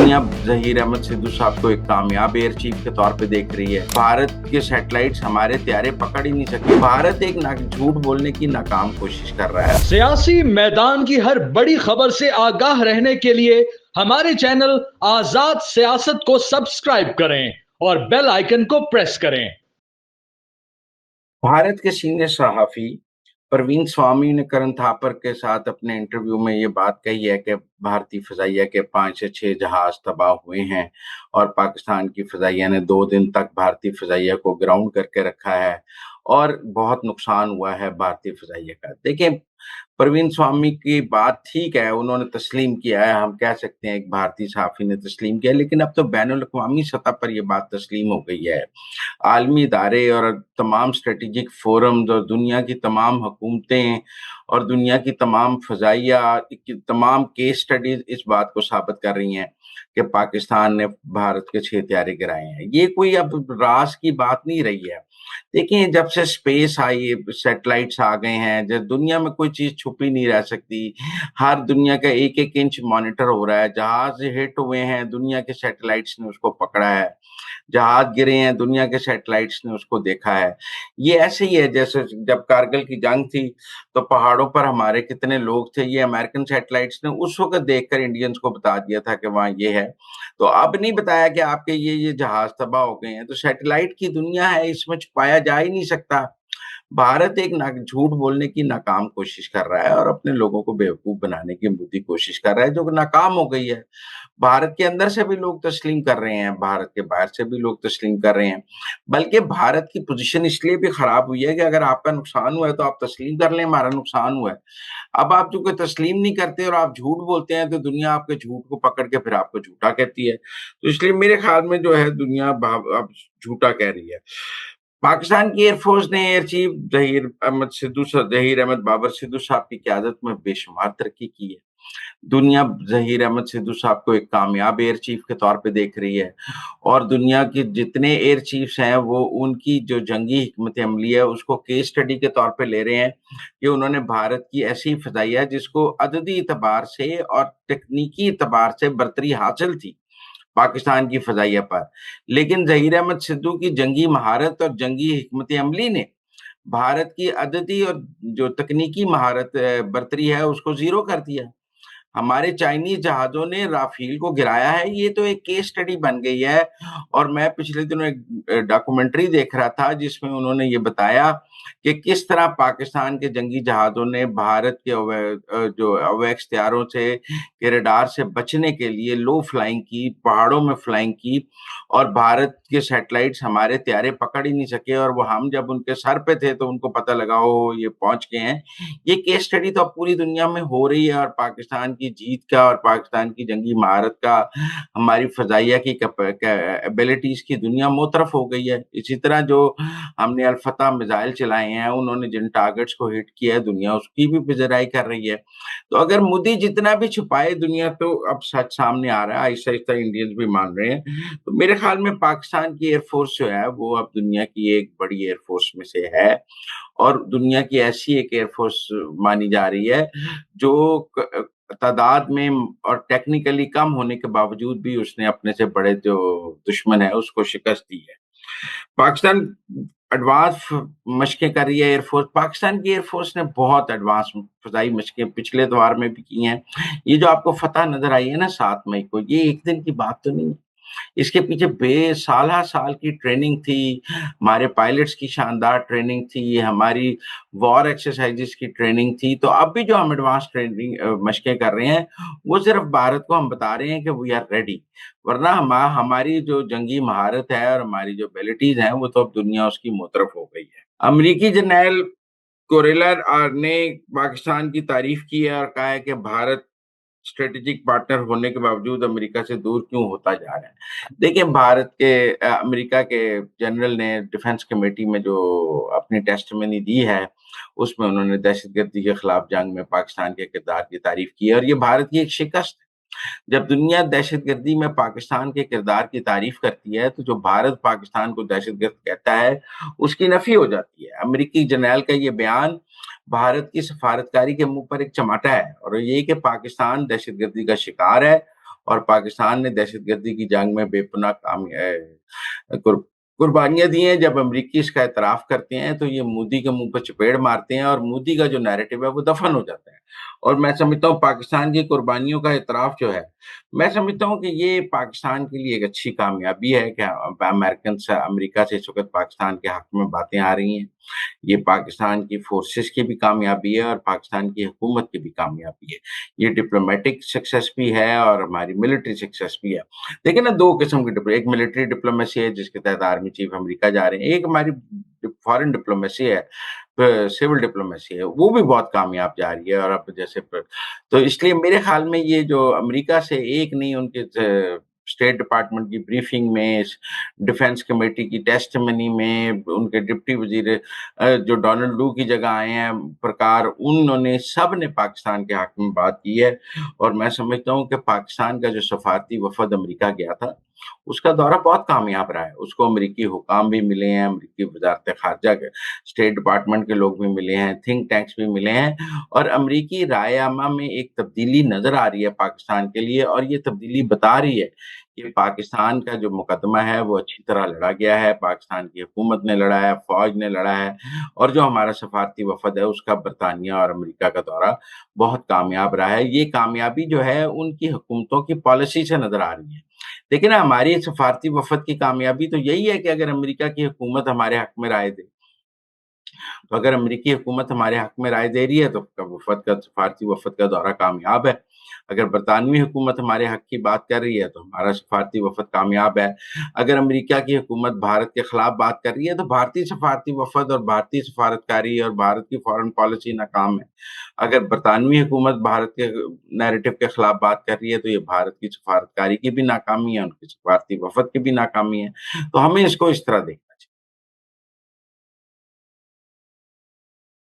दुनिया ज़हीर अहमद सिद्धू साहब को एक कामयाब एयर चीफ के तौर पे देख रही है। भारत के सैटेलाइट्स हमारे त्यारे पकड़ ही नहीं सके। भारत एक झूठ बोलने की नाकाम कोशिश कर रहा है। सियासी मैदान की हर बड़ी खबर से आगाह रहने के लिए हमारे चैनल आजाद सियासत को सब्सक्राइब करें और बेल आइकन को प्रेस करें। भारत के सीनियर सहाफी परवीन स्वामी ने करण थापर के साथ अपने इंटरव्यू में ये बात कही है कि भारतीय फजाइया के 5 से 6 जहाज तबाह हुए हैं और पाकिस्तान की फजाइया ने 2 दिन तक भारतीय फजाइया को ग्राउंड करके रखा है और बहुत नुकसान हुआ है भारतीय फजाइया का। देखिए, परवीन स्वामी की बात ठीक है, उन्होंने तस्लीम किया है, हम कह सकते हैं एक भारतीय सहाफी ने तस्लीम किया, लेकिन अब तो बैनुल अक़वामी सतह पर यह बात तस्लीम हो गई है। आलमी इदारे और तमाम स्ट्रेटेजिक फोरम्स और दुनिया की तमाम हुकूमतें और दुनिया की तमाम फजाइया की तमाम केस स्टडीज इस बात को साबित कर रही हैं कि पाकिस्तान ने भारत के 6 त्यारे गिराए हैं। ये कोई अब राज की बात नहीं रही है। देखिए, जब से स्पेस आई, सैटेलाइट्स आ गए हैं, जब दुनिया में कोई चीज छुपी नहीं रह सकती। हर दुनिया का एक एक इंच मॉनिटर हो रहा है। जहाज हिट हुए हैं, दुनिया के सैटेलाइट्स ने उसको पकड़ा है। जहाज गिरे हैं, दुनिया के सैटेलाइट्स ने उसको देखा है। ये ऐसे ही है जैसे जब कारगिल की जंग थी तो पहाड़ों पर हमारे कितने लोग थे, ये अमेरिकन सैटेलाइट्स ने उस वक्त देखकर इंडियंस को बता दिया था कि वहां ये है। तो अब नहीं बताया कि आपके ये जहाज तबाह हो गए हैं। तो सैटेलाइट की दुनिया है, इसमें छुपाया जा ही नहीं सकता। भारत एक झूठ बोलने की नाकाम कोशिश कर रहा है और अपने लोगों को बेवकूफ बनाने की मुद्दी कोशिश कर रहा है, जो नाकाम हो गई है। भारत के अंदर से भी लोग तस्लीम कर रहे हैं, भारत के बाहर से भी लोग तस्लीम कर रहे हैं। बल्कि भारत की पोजीशन इसलिए भी खराब हुई है कि अगर आपका नुकसान हुआ है तो आप तस्लीम कर लें हमारा नुकसान हुआ है। अब आप जो कोई तस्लीम नहीं करते और आप झूठ बोलते हैं तो दुनिया आपके झूठ को पकड़ के फिर आपको झूठा कहती है। तो इसलिए मेरे ख्याल में जो है दुनिया अब झूठा कह रही है। पाकिस्तान की एयरफोर्स ने एयर चीफ ज़हीर अहमद बाबर सिद्धू साहब की क़यादत में बेशुमार तरक्की की है। दुनिया ज़हीर अहमद सिद्धू साहब को एक कामयाब एयर चीफ के तौर पे देख रही है और दुनिया के जितने एयर चीफ्स हैं वो उनकी जो जंगी हिकमत अमली है उसको केस स्टडी के तौर पे ले रहे हैं कि उन्होंने भारत की ऐसी फ़ज़ाइया जिसको अददी एतबार से और तकनीकी एतबार से बरतरी हासिल थी पाकिस्तान की फ़ज़ाइया पर। लेकिन ज़हीर अहमद सिद्धू की जंगी महारत और जंगी हिकमत अमली ने भारत की अददी और जो तकनीकी महारत बरतरी है उसको ज़ीरो कर दिया। हमारे चाइनीज़ जहाज़ों ने राफ़ेल को गिराया है, ये तो एक केस स्टडी बन गई है। और मैं पिछले दिनों एक डॉक्यूमेंट्री देख रहा था जिसमें उन्होंने ये बताया कि किस तरह पाकिस्तान के जंगी जहाज़ों ने भारत के जो अवैध हथियारों से के रडार से बचने के लिए लो फ्लाइंग की, पहाड़ों में फ्लाइंग की और भारत के सैटेलाइट्स हमारे त्यारे पकड़ ही नहीं सके और वो हम जब उनके सर पे थे तो उनको पता लगा ओ ये पहुँच गए हैं। ये केस स्टडी तो अब पूरी दुनिया में हो रही है और पाकिस्तान की जीत का और पाकिस्तान की जंगी महारत का, हमारी फ़ज़ाइया की एबिलिटीज़ की दुनिया मुतरफ़ हो गई है। इसी तरह जो हमने अल-फ़तह मिसाइल चलाए हैं, उन्होंने जिन टारगेट्स को हिट किया है, दुनिया उसकी भी पज़राई कर रही है। तो अगर मोदी जितना भी छुपाए दुनिया तो अब सच सामने आ रहा है, आहिस्ता-आहिस्ता इंडियंस भी मान रहे हैं। तो मेरे ख़्याल में पाकिस्तान की एयर फ़ोर्स जो है वो अब दुनिया की एक बड़ी एयर फ़ोर्स में से है और दुनिया की ऐसी एक एयर फ़ोर्स मानी जा रही है जो तादाद में और टेक्निकली कम होने के बावजूद भी उसने अपने से बड़े जो दुश्मन है उसको शिकस्त दी है। पाकिस्तान एडवांस मशकें कर रही है एयर फ़ोर्स। पाकिस्तान की एयर फ़ोर्स ने बहुत एडवांस फ़ज़ाई मशकें पिछले दौर में भी की हैं। ये जो आपको फ़तह नज़र आई है ना 7 मई को, ये एक दिन की बात तो नहीं है। इसके पीछे बेसाला साल की ट्रेनिंग थी, हमारे पायलट्स की शानदार ट्रेनिंग थी, हमारी वॉर एक्सरसाइज़ेज़ की ट्रेनिंग थी। तो अब भी जो हम एडवांस ट्रेनिंग मशकें कर रहे हैं, वो सिर्फ़ भारत को हम बता रहे हैं कि वी आर रेडी। वरना हमारी जो जंगी महारत है और हमारी जो एबिलिटीज़ हैं, वो तो अब दुनिया उसकी मुतरफ़ हो गई है। अमरीकी जर्नैल कोरेलर ने पाकिस्तान की तारीफ़ की है और कहा है कि भारत स्ट्रेटेजिक पार्टनर होने के बावजूद अमेरिका से दूर क्यों होता जा रहा है। देखिए, भारत के अमेरिका के जनरल ने डिफेंस कमेटी में जो अपनी टेस्टिमनी दी है, उसमें उन्होंने दहशतगर्दी के खिलाफ जंग में पाकिस्तान के किरदार की तारीफ की है और ये भारत की एक शिकस्त है। जब दुनिया दहशतगर्दी में पाकिस्तान के किरदार की तारीफ करती है, तो जो भारत पाकिस्तान को दहशतगर्द कहता है, उसकी नफ़ी हो जाती है। अमेरिकी जनरल का ये बयान भारत की सफारतकारी के मुँह पर एक चमाटा है और ये कि पाकिस्तान दहशतगर्दी का शिकार है اور پاکستان نے دہشت گردی کی جنگ میں بے پناہ قربانیاں دی ہیں. جب امریکی اس کا اعتراف کرتے ہیں تو یہ مودی کے منہ پہ چپیڑ مارتے ہیں اور مودی کا جو نیریٹو ہے وہ دفن ہو جاتا ہے. اور میں سمجھتا ہوں پاکستان کی قربانیوں کا اعتراف جو ہے، میں سمجھتا ہوں کہ یہ پاکستان کے لیے ایک اچھی کامیابی ہے کہ امریکہ سے اس وقت پاکستان کے حق میں باتیں آ رہی ہیں. یہ پاکستان کی فورسز کی بھی کامیابی ہے اور پاکستان کی حکومت کی بھی کامیابی ہے. یہ ڈپلومیٹک سکسیس بھی ہے اور ہماری ملٹری سکسیس بھی ہے. دیکھیں نا، دو قسم کی ایک ملٹری ڈپلومیسی ہے جس کے تحت آرمی چیف امریکہ جا رہے ہیں، ایک ہماری فارن ڈپلومیسی ہے، سول ڈپلومیسی ہے، وہ بھی بہت کامیاب جا رہی ہے. اور اب جیسے تو اس لیے میرے خیال میں یہ جو امریکہ سے ایک نہیں، ان کے اسٹیٹ ڈپارٹمنٹ کی بریفنگ میں، ڈیفنس کمیٹی کی ٹیسٹ منی میں، ان کے ڈپٹی وزیر جو ڈونلڈ لو کی جگہ آئے ہیں پرکار، انہوں نے سب نے پاکستان کے حق میں بات کی ہے. اور میں سمجھتا ہوں کہ پاکستان کا جو سفارتی وفد امریکہ گیا تھا اس کا دورہ بہت کامیاب رہا ہے. اس کو امریکی حکام بھی ملے ہیں، امریکی وزارت خارجہ کے اسٹیٹ ڈپارٹمنٹ کے لوگ بھی ملے ہیں، تھنک ٹینکس بھی ملے ہیں، اور امریکی رائے عامہ میں ایک تبدیلی نظر آ رہی ہے پاکستان کے لیے. اور یہ تبدیلی بتا رہی ہے کہ پاکستان کا جو مقدمہ ہے وہ اچھی طرح لڑا گیا ہے، پاکستان کی حکومت نے لڑا ہے، فوج نے لڑا ہے. اور جو ہمارا سفارتی وفد ہے اس کا برطانیہ اور امریکہ کا دورہ بہت کامیاب رہا ہے. یہ کامیابی جو ہے ان کی حکومتوں کی پالیسی سے نظر آ رہی ہے. لیکن ہماری سفارتی وفد کی کامیابی تو یہی ہے کہ اگر امریکہ کی حکومت ہمارے حق میں رائے دے، تو اگر امریکی حکومت ہمارے حق میں رائے دے رہی ہے تو سفارتی وفد کا دورہ کامیاب ہے. اگر برطانوی حکومت ہمارے حق کی بات کر رہی ہے تو ہمارا سفارتی وفد کامیاب ہے. اگر امریکہ کی حکومت بھارت کے خلاف بات کر رہی ہے تو بھارتی سفارتی وفد اور بھارتی سفارتکاری اور بھارت کی فارن پالیسی ناکام ہے. اگر برطانوی حکومت بھارت کے نیریٹو کے خلاف بات کر رہی ہے تو یہ بھارت کی سفارتکاری کی بھی ناکامی ہے، ان کی سفارتی وفد کی بھی ناکامی ہے. تو ہمیں اس کو اس طرح دیکھیں.